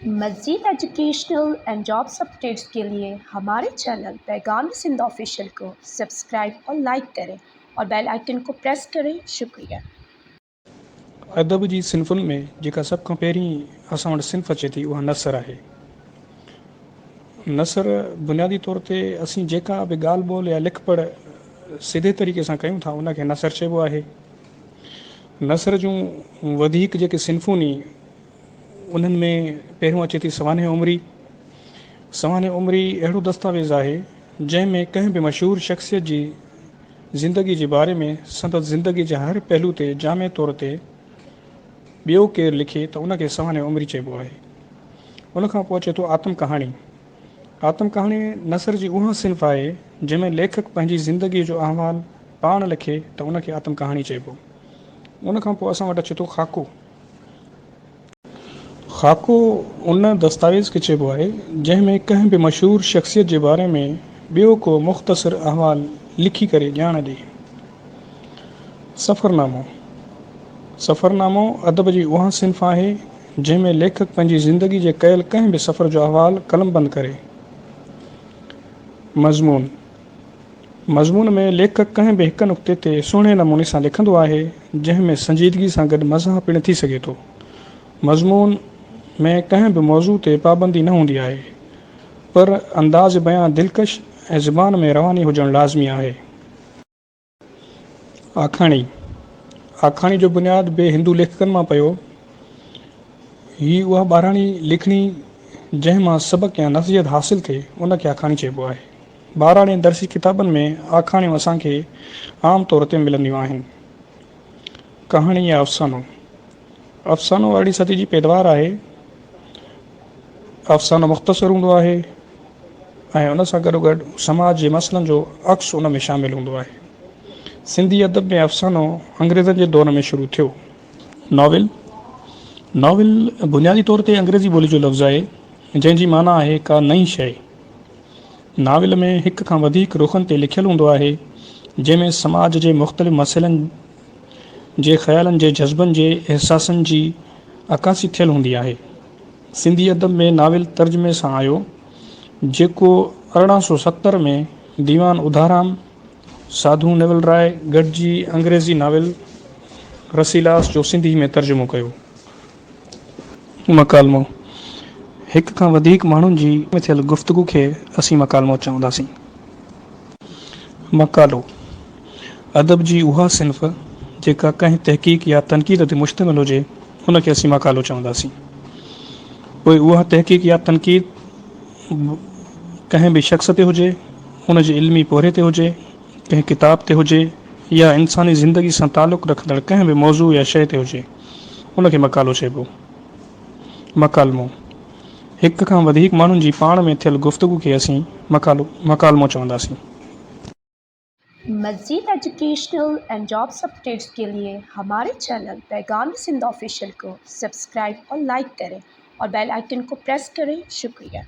मज़ीद educational and jobs updates के लिए हमारे चैनल पैगाम सिंध ऑफिशियल को सब्सक्राइब और लाइक करें और बेल आइकन को प्रेस करें। शुक्रिया। अदब जी सिन्फ़ुनि में जेका सभ खां पहिरीं असां वटि सिन्फ़ अचे थी उहा नसर आहे। नसर बुनियादी तौर ते असीं जेका बि ॻाल्हि ॿोल या लिख पढ़ सिधे तरीक़े सां कयूं था उनखे नसर चइबो आहे। नसर जूं वधीक जेके सिन्फ़ूं नी उन्हनि में पहिरियों अचे थी सवाने उमिरी। सवाने उमिरी अहिड़ो दस्तावेज़ आहे जंहिंमें कंहिं बि मशहूरु शख़्सियत जी ज़िंदगी जे बारे में संदसि ज़िंदगी जे हर पहलू ते जामे तौर ते ॿियो केरु लिखे त उनखे सवाने उमिरी चइबो आहे। उनखां पोइ अचे थो आत्म कहाणी। आत्म कहाणी नसर जी उहा सिन्फ़ आहे जंहिंमें लेखक पंहिंजी ज़िंदगीअ जो अहवालु पाण लिखे त उनखे आत्म कहाणी चइबो। उनखां पोइ असां वटि अचे थो ख़ाको। ख़ाको उन दस्तावेज़ खे चइबो आहे जंहिंमें कंहिं बि मशहूरु शख़्सियत जे बारे में ॿियो को मुख़्तसिर अहवालु लिखी करे ॼाण ॾिए। सफ़रनामो। सफ़रनामो अदब जी उहा सिन्फ़ आहे जंहिंमें लेखक पंहिंजी ज़िंदगी जे कयल कंहिं बि सफ़र जो अहवालु कलमबंद करे। मज़मून। मज़मून में लेखक कंहिं बि हिकु नुक़्ते ते सुहिणे नमूने सां लिखंदो आहे जंहिंमें संजीदगी सां गॾु मज़ाक़ पिणु थी सघे थो। मज़मून में कंहिं बि मौज़ू ते पाबंदी न हूंदी आहे पर अंदाज़ बयां दिलकश ऐं ज़ुबान में रवानी हुजणु लाज़मी आहे। आखाणी। आखाणी जो बुनियादु ॿिए हिंदू लेखकनि मां पियो। हीअ उहा ॿाराणी लिखणी जंहिं मां सबक़ या नसीहत हासिलु थिए उनखे आखाणी चइबो आहे। ॿाराणे दर्सी किताबनि में आखाणियूं असांखे आम तौर ते मिलंदियूं आहिनि। कहाणी या अफ़सानो। अफ़सानो अरिड़हीं सदी जी पैदावार आहे। अफ़सानो मुख़्तसर हूंदो आहे ऐं उन सां गॾोगॾु समाज जे मसइलनि जो अक्स उन में शामिलु हूंदो आहे। सिंधी अदब में अफ़सानो अंग्रेज़नि जे दौर में शुरू थियो। नॉविल। नॉविल बुनियादी तौर ते अंग्रेज़ी ॿोली जो लफ़्ज़ु आहे जंहिंजी माना आहे का नई शइ। नाविल में हिक खां वधीक रुख़नि ते लिखियलु हूंदो आहे जंहिंमें समाज जे मुख़्तलिफ़ मसइलनि जे ख़्यालनि जे जज़्बनि जे अहसासनि जी अकासी थियलु हूंदी आहे। सिंधी अदब में नाविल तर्जुमे सां आयो जेको 1870 में दीवान उधाराम साधू नेवल राय गॾिजी अंग्रेज़ी नाविल रसीलास जो सिंधी में तर्जुमो कयो। मकालमो। हिक खां वधीक माण्हुनि जी थियल गुफ़्तगू खे असीं मकालमो चवंदासीं। मकालो अदब जी उहा सिन्फ़ जेका कंहिं तहक़ीक़ या तनक़ीद ते मुश्तमिल हुजे उनखे असीं मकालो चवंदासीं। पोइ उहा तहक़ीक़ या तनक़ीद कंहिं बि शख़्स ते हुजे, हुन जे इल्मी पोरे ते हुजे, कंहिं किताब ते हुजे या इंसानी ज़िंदगी सां तालुक़ु रखंदड़ कंहिं बि मौज़ू या शइ ते हुजे उनखे मकालो चइबो। मकालमो हिक खां वधीक माण्हुनि जी पाण में थियल गुफ़्तगू खे असीं मकालमो चवंदासीं। मज़ीद एजुकेशनल एंड जॉब्स अपडेट्स के लिए हमारे चैनल पैगाम सिंध ऑफिशियल को सब्सक्राइब और लाइक करें और बेल आइकन को प्रेस करें। शुक्रिया।